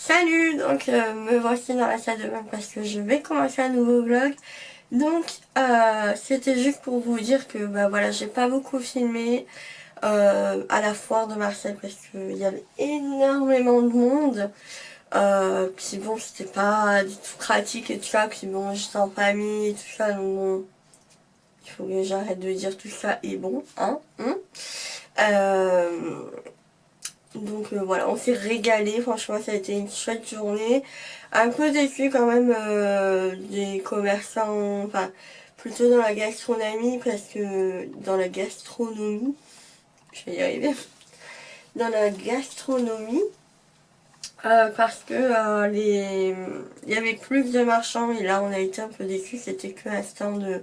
Salut, donc me voici dans la salle de bain parce que je vais commencer un nouveau vlog. Donc c'était juste pour vous dire que bah voilà, j'ai pas beaucoup filmé à la foire de Marseille parce qu'il y avait énormément de monde. Puis bon, c'était pas du tout pratique et tout ça. Puis bon, j'étais en famille et tout ça, donc bon, il faut que j'arrête de dire tout ça et bon, hein. Euh, Donc voilà, on s'est régalé, franchement ça a été une chouette journée. Un peu déçu quand même des commerçants, enfin plutôt dans la gastronomie parce que dans la gastronomie, je vais y arriver, dans la gastronomie parce que il y avait plus de marchands et là on a été un peu déçus, c'était que un stand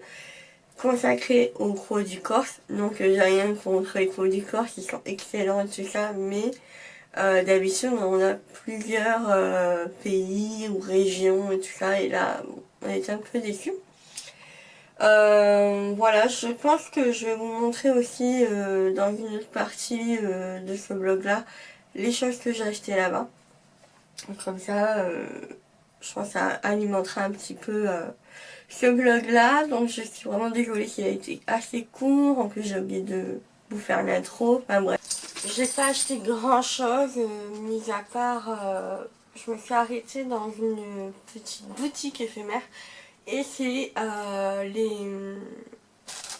consacré aux produits corses, donc j'ai rien contre les produits corses, ils sont excellents et tout ça, mais d'habitude, on a plusieurs pays ou régions et tout ça, et là, on a été un peu déçus. Voilà, je pense que je vais vous montrer aussi dans une autre partie de ce vlog-là les choses que j'ai achetées là-bas. Comme ça, je pense que ça alimentera un petit peu ce vlog-là. Donc, je suis vraiment désolée s'il a été assez court. En plus, j'ai oublié de vous faire l'intro. Enfin bref. J'ai pas acheté grand chose, mis à part je me suis arrêtée dans une petite boutique éphémère et c'est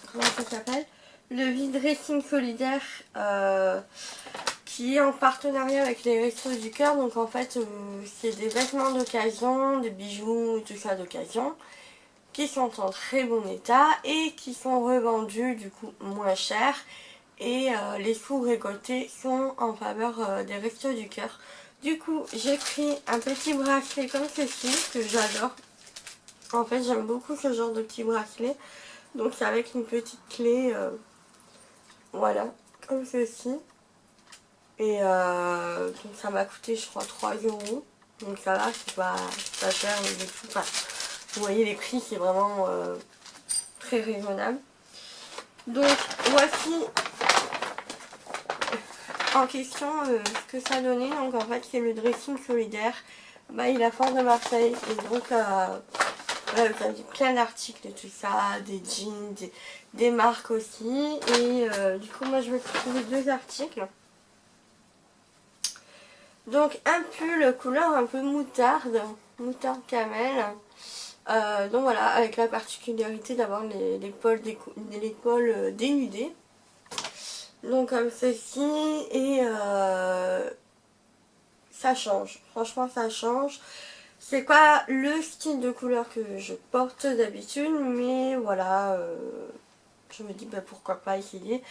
comment ça s'appelle, le vide dressing solidaire qui est en partenariat avec les Restos du Cœur. Donc en fait c'est des vêtements d'occasion, des bijoux, tout ça d'occasion qui sont en très bon état et qui sont revendus du coup moins cher. Et les sous récoltés sont en faveur des Restos du Cœur. Du coup, j'ai pris un petit bracelet comme ceci, que j'adore. En fait, j'aime beaucoup ce genre de petit bracelet. Donc, c'est avec une petite clé, voilà, comme ceci. Et donc, ça m'a coûté, je crois, 3 €. Donc, ça va, c'est pas cher du tout. Enfin, vous voyez, les prix, c'est vraiment très raisonnable. Donc, voici en question ce que ça donnait. Donc en fait c'est le dressing solidaire by la Foire de Marseille et donc voilà, vous avez plein d'articles et tout ça, des jeans, des marques aussi et du coup moi je vais trouver deux articles. Donc un pull couleur un peu moutarde camel, donc voilà, avec la particularité d'avoir l'épaule dénudée. Donc comme ceci et ça change, franchement ça change. C'est pas le style de couleur que je porte d'habitude, mais voilà, je me dis bah, pourquoi pas essayer.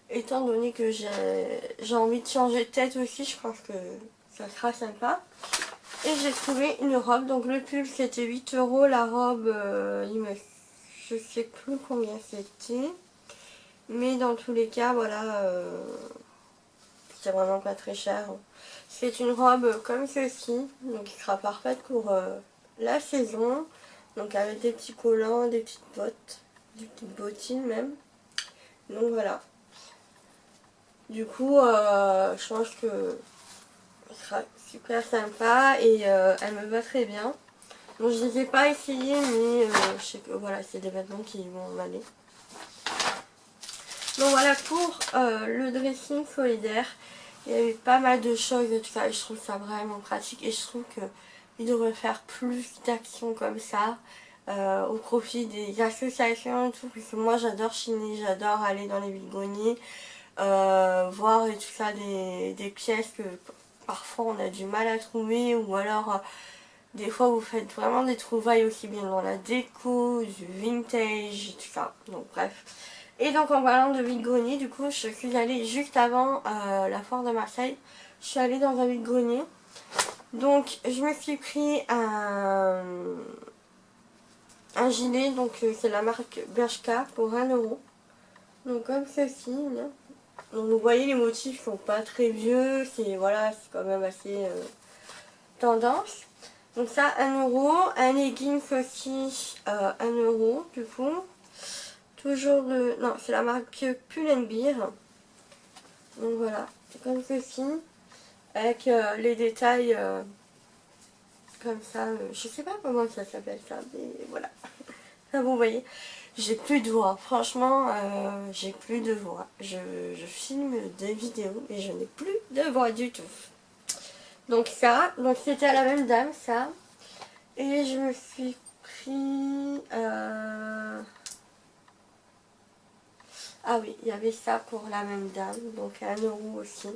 Étant donné que j'ai envie de changer de tête aussi, je pense que ça sera sympa. Et j'ai trouvé une robe, donc le pull c'était 8 €, la robe, je sais plus combien c'était. Mais dans tous les cas, voilà, c'est vraiment pas très cher. C'est une robe comme ceci, donc qui sera parfaite pour la saison. Donc avec des petits collants, des petites bottes, des petites bottines même. Donc voilà. Du coup, je pense que ce sera super sympa et elle me va très bien. Donc je ne les ai pas essayées, mais je sais que voilà, c'est des vêtements qui vont m'aller. Donc voilà pour le dressing solidaire. Il y avait pas mal de choses et tout ça et je trouve ça vraiment pratique et je trouve qu'il devrait faire plus d'actions comme ça au profit des associations et tout, parce que moi j'adore chiner, j'adore aller dans les vides-greniers, voir et tout ça des pièces que parfois on a du mal à trouver ou alors des fois vous faites vraiment des trouvailles aussi bien dans la déco, du vintage et tout ça, donc bref. Et donc en parlant de vide-grenier, du coup je suis allée juste avant la foire de Marseille. Je suis allée dans un vide-grenier. Donc je me suis pris un gilet, donc c'est la marque Bershka pour 1 €. Donc comme ceci. Là. Donc vous voyez les motifs sont pas très vieux, c'est voilà, c'est quand même assez tendance. Donc ça 1 €, un leggings aussi 1 € du coup. Toujours de... Non, c'est la marque Pull&Bear. Donc voilà, c'est comme ceci. Avec les détails comme ça, je sais pas comment ça s'appelle ça, mais voilà. Là, vous voyez, j'ai plus de voix, franchement, j'ai plus de voix. Je filme des vidéos et je n'ai plus de voix du tout. Donc ça, donc c'était à la même dame, ça. Et je me suis pris... Ah oui, il y avait ça pour la même dame, donc à 1 euro aussi.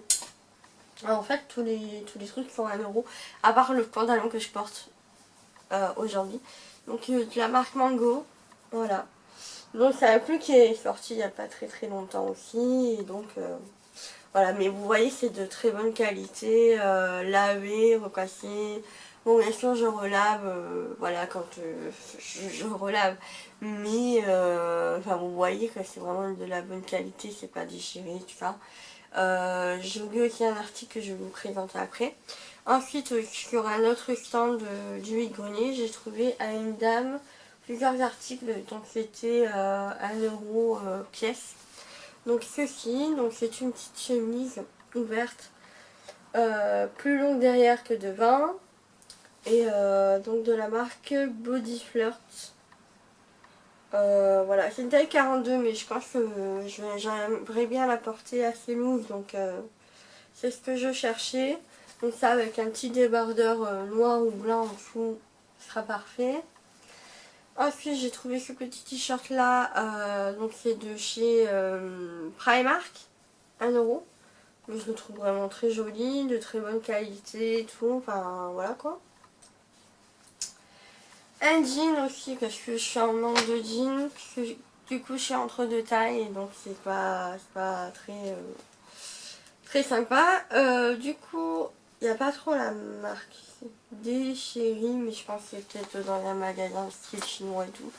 Alors, en fait, tous les trucs sont à 1 euro, à part le pantalon que je porte aujourd'hui. Donc de la marque Mango, voilà. Donc c'est un pull qui est sorti il n'y a pas très longtemps aussi, et donc voilà. Mais vous voyez, c'est de très bonne qualité, lavé, repassé. Bon, bien sûr, je relave, voilà, quand je relave, mais enfin, vous voyez que c'est vraiment de la bonne qualité, c'est pas déchiré, tout ça. J'ai oublié aussi un article que je vais vous présenter après. Ensuite, sur un autre stand du vide-grenier, j'ai trouvé à une dame plusieurs articles, donc c'était 1 euro pièce. Donc ceci, donc c'est une petite chemise ouverte, plus longue derrière que devant, et donc de la marque Body Flirt. Voilà, c'est une taille 42, mais je pense que j'aimerais bien la porter assez loose, donc c'est ce que je cherchais. Donc ça, avec un petit débardeur noir ou blanc en dessous, sera parfait. Ensuite, j'ai trouvé ce petit t-shirt là, donc c'est de chez Primark, 1 euro. Mais je le trouve vraiment très joli, de très bonne qualité et tout, enfin voilà quoi. Un jean aussi, parce que je suis en manque de jean, parce que du coup je suis entre deux tailles, et donc c'est pas très sympa. Du coup, il n'y a pas trop la marque des chéris, mais je pense que c'est peut-être dans un magasin style chinois et tout.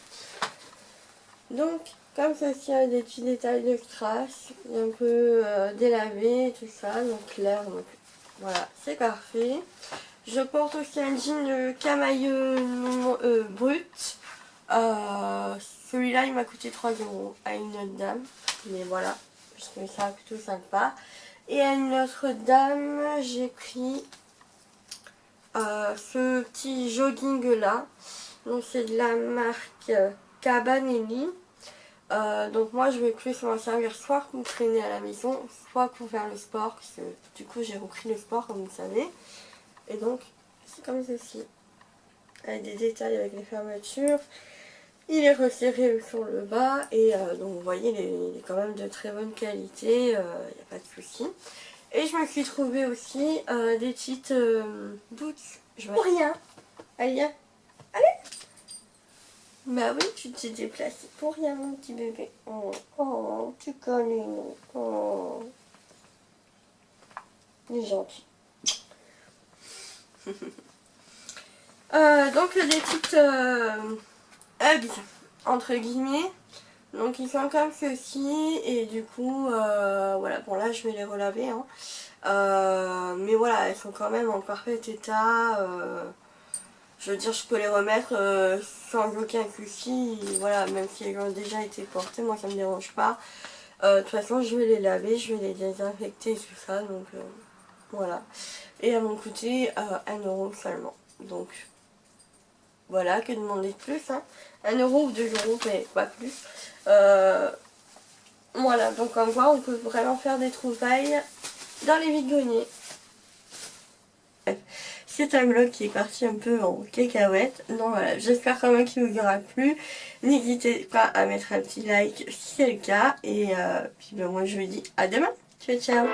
Donc, comme ceci a des petits détails de strass, un peu délavé et tout ça, donc clair, donc voilà, c'est parfait. Je porte aussi un jean de camailleux brut. Celui-là, il m'a coûté 3 euros à une autre dame, mais voilà, je trouvais ça plutôt sympa. Et à une autre dame, j'ai pris ce petit jogging là. Donc c'est de la marque Cabanelli. Donc moi je vais plus m'en servir soit pour traîner à la maison, soit pour faire le sport, parce que du coup j'ai repris le sport comme vous savez. Et donc c'est comme ceci, avec des détails avec les fermetures. Il est resserré sur le bas, et donc vous voyez il est quand même de très bonne qualité, il n'y a pas de souci. Et je me suis trouvé aussi des petites boots. Pour rien. Allez, allez. Bah oui, tu t'es déplacé pour rien, mon petit bébé. Oh, oh tu connais. Oh. Il est gentil. Donc des petites Hugs, entre guillemets. Donc ils sont comme ceci, et du coup voilà, bon là je vais les relaver hein. Mais voilà, elles sont quand même en parfait état, je veux dire je peux les remettre sans aucun souci, voilà, même si elles ont déjà été portées, moi ça me dérange pas. De toute façon je vais les laver, je vais les désinfecter et tout ça, donc voilà. Et elles m'ont coûté 1 euro seulement, donc voilà, que demander de plus hein. 1 euro ou 2 euros, mais pas plus. Voilà, donc comme quoi on peut vraiment faire des trouvailles dans les vide-greniers. C'est un vlog qui est parti un peu en cacahuète. Donc voilà, j'espère quand même qu'il vous aura plu. N'hésitez pas à mettre un petit like si c'est le cas. Et puis ben, moi je vous dis à demain. Ciao ciao.